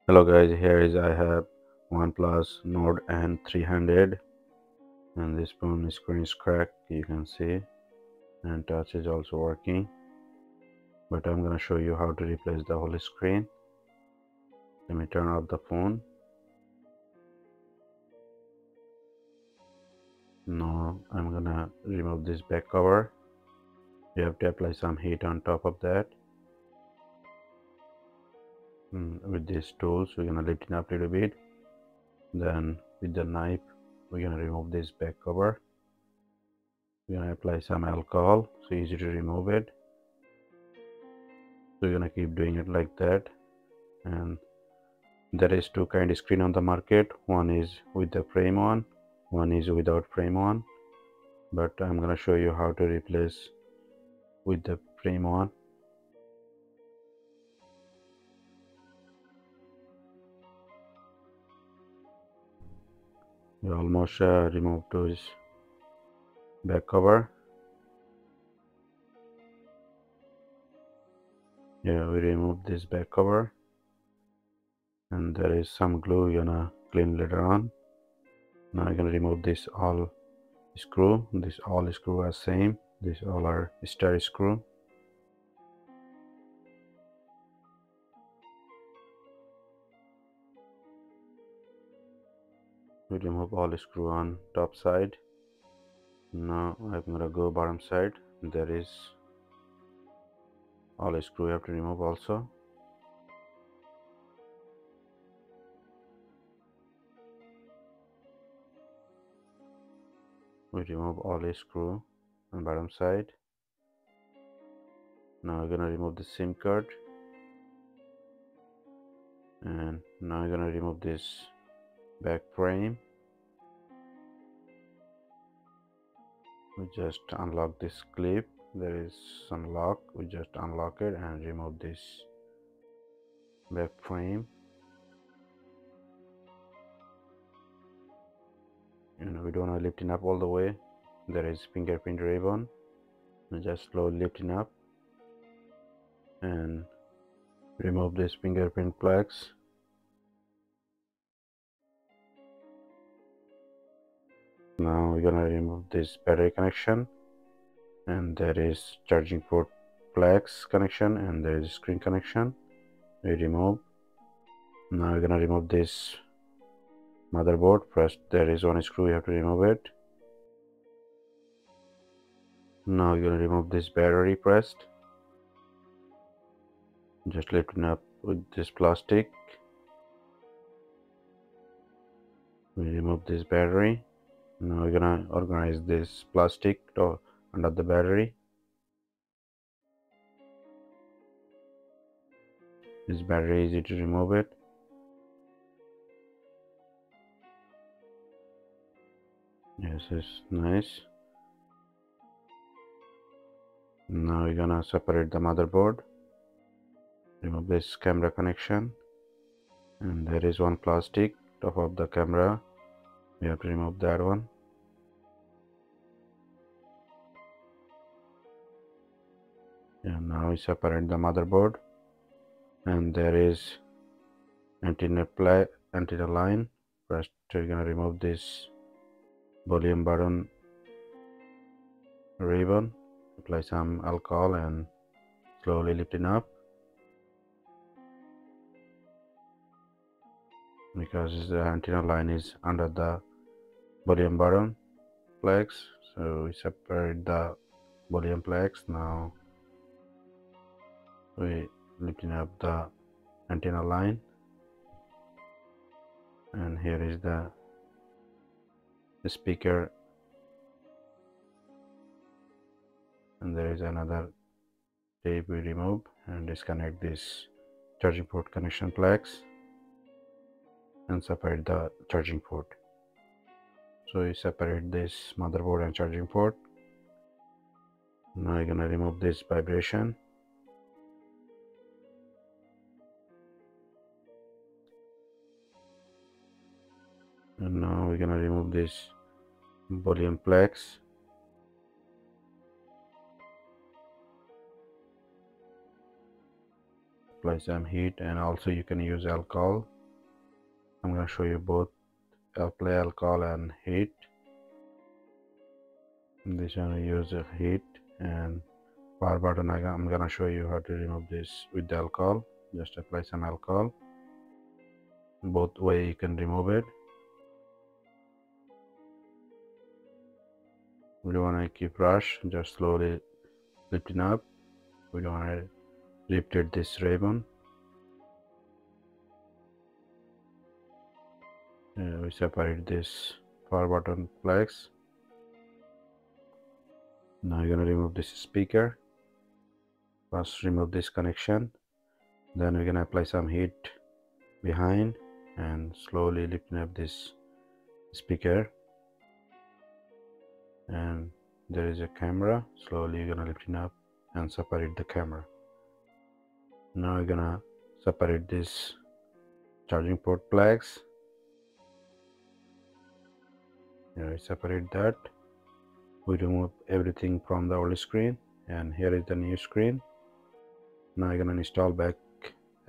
Hello guys, here is I have Oneplus Nord N300 and this phone screen is cracked, you can see, and touch is also working, but I'm gonna show you how to replace the whole screen. Let me turn off the phone. Now I'm gonna remove this back cover. You have to apply some heat on top of that. With these tools we're gonna lift it up a little bit, then with the knife we're gonna remove this back cover. We're gonna apply some alcohol so easy to remove it. So we're gonna keep doing it like that. And there is two kind of screen on the market. One is with the frame on, one is without frame on, but I'm gonna show you how to replace with the frame on. We almost removed his back cover. Yeah, we removed this back cover, and there is some glue we're gonna clean later on. Now I'm gonna remove this all screw. This all screw are same. These all are star screw. We remove all screw on top side. Now I'm gonna go bottom side. There is all screw you have to remove also. We remove all screw on bottom side. Now we're gonna remove the SIM card, and now we're gonna remove this back frame. We just unlock this clip. There is some lock. We just unlock it and remove this back frame. And we don't want to lifting up all the way. There is fingerprint ribbon. We just slowly lifting up and remove this fingerprint plugs. Now we're gonna remove this battery connection, and there is charging port plugs connection, and there is screen connection. We remove. Now we're gonna remove this motherboard. First there is one screw, you have to remove it. Now you're gonna remove this battery pressed. Just lifting up with this plastic. We remove this battery. Now we're gonna organize this plastic under the battery. This battery is easy to remove it. Yes, it's nice. Now we're gonna separate the motherboard. Remove this camera connection, and there is one plastic top of the camera. We have to remove that one. And now we separate the motherboard, and there is antenna line. First we're gonna remove this volume button ribbon, apply some alcohol and slowly lifting up, because the antenna line is under the volume button plugs, so we separate the volume plugs. Now we lifting up the antenna line, and here is the speaker, and there is another tape we remove and disconnect this charging port connection plugs and separate the charging port. So we separate this motherboard and charging port. Now I'm gonna remove this vibration. And now we're gonna remove this volume plugs. Apply some heat, and also you can use alcohol I'm going to show you both play alcohol and heat. In this one we use a heat, and power button I'm going to show you how to remove this with the alcohol. Just apply some alcohol. Both way you can remove it. We don't want to keep rush, just slowly lifting up. We don't want to rotate this ribbon. We separate this power button plugs. Now you're going to remove this speaker. First remove this connection, then we're going to apply some heat behind and slowly lifting up this speaker. And there is a camera. Slowly you're going to lift it up and separate the camera. Now we're going to separate this charging port plugs. We separate that. We remove everything from the old screen, and here is the new screen. Now you're going to install back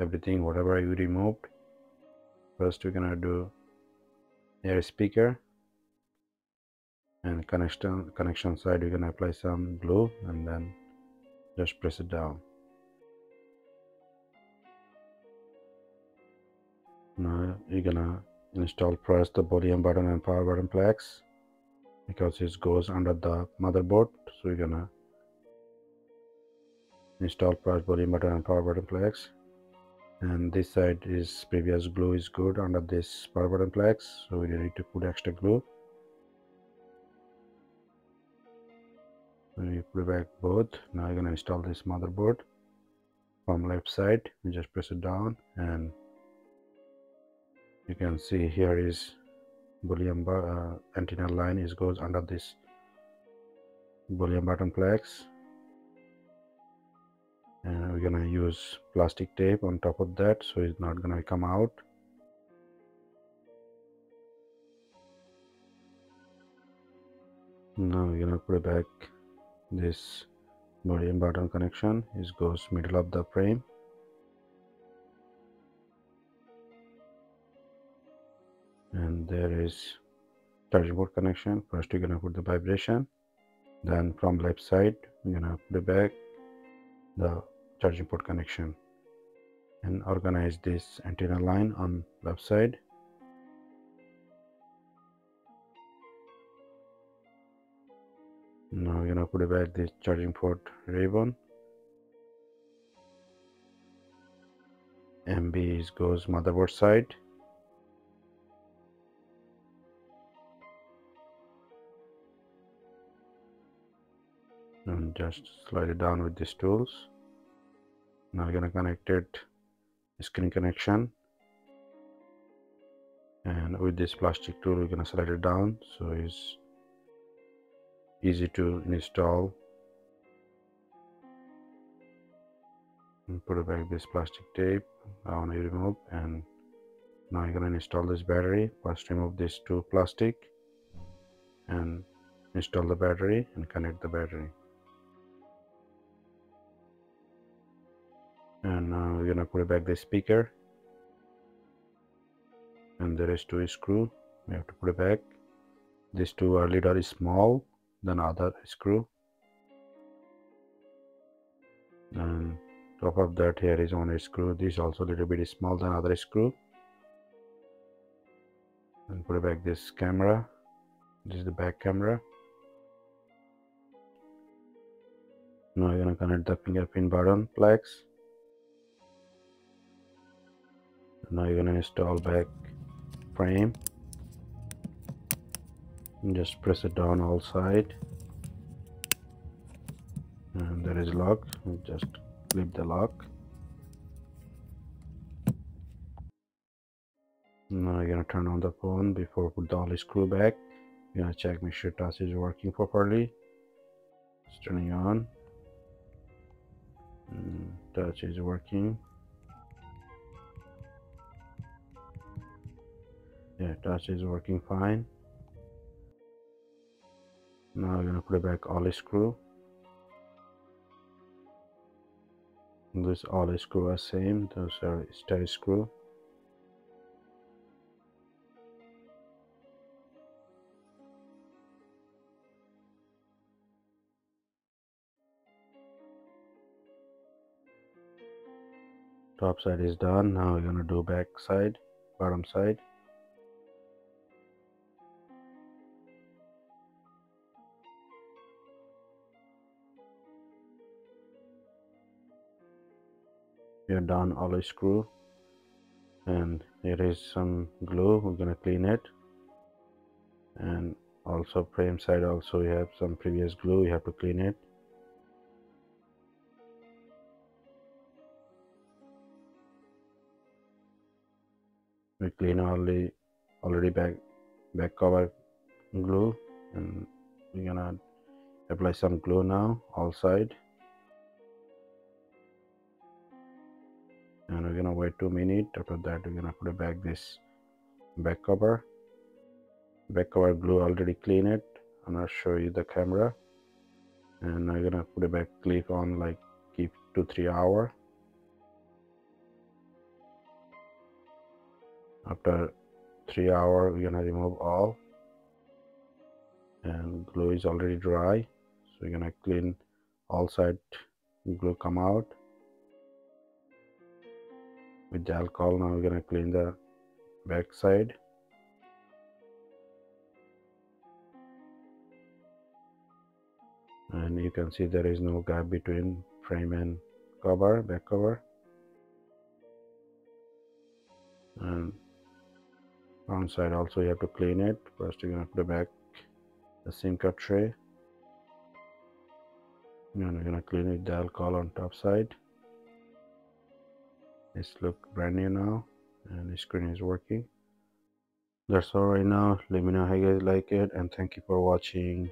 everything whatever you removed. First we're going to do air speaker, and connection side we're going to apply some glue and then just press it down. Now you're going to install first the volume button and power button plugs, because it goes under the motherboard. So we're going to install first volume button and power button plugs, and this side is previous glue is good under this power button plugs, so we need to put extra glue. When you put back both, now you're going to install this motherboard from left side. You just press it down, and you can see here is volume antenna line is goes under this volume button plugs, and we're gonna use plastic tape on top of that so it's not gonna come out. Now we're gonna put back this volume button connection. It goes middle of the frame. And there is charging port connection. First we're gonna put the vibration, then from left side we're gonna put back the charging port connection and organize this antenna line on left side. Now we're gonna put back this charging port ribbon. MB goes motherboard side. And just slide it down with these tools. Now we're gonna connect it screen connection, and with this plastic tool we're gonna slide it down so it's easy to install. And put back this plastic tape I want to remove, and now you're gonna install this battery. First remove this two plastic and install the battery and connect the battery. And now we're gonna put back the speaker, and there is two screw we have to put it back. These two are little small than other screw, and top of that here is one screw. This is also a little bit small than other screw. And put back this camera. This is the back camera. Now you're gonna connect the fingerprint button plugs. Now you're gonna install back frame. And just press it down all side, and there is lock. Just clip the lock. Now you're gonna turn on the phone before put all the screw back. You're gonna check make sure touch is working properly. It's turning on. Touch is working. Yeah, touch is working fine. Now we're gonna put back all the screw. This all the screw are same. Those are star screw. Top side is done. Now we're gonna do back side, bottom side. We have done alloy screw, and here is some glue. We're gonna clean it. And also frame side also we have some previous glue. We have to clean it. We clean already back cover glue, and we're gonna apply some glue now all side, and we're gonna wait 2 minutes. After that we're gonna put it back this back cover glue. Already clean it. I'm gonna show you the camera, and I'm gonna put it back, click on, like keep 2-3 hours. After 3 hours we're gonna remove all, and glue is already dry, so we're gonna clean all side. Glue come out with the alcohol. Now we're gonna clean the back side. And you can see there is no gap between frame and cover, back cover. And front side also you have to clean it. First you're gonna put it back the SIM card tray, and we're gonna clean it with the alcohol on top side. It's look brand new now, and the screen is working. That's all right now. Let me know how you guys like it, and thank you for watching.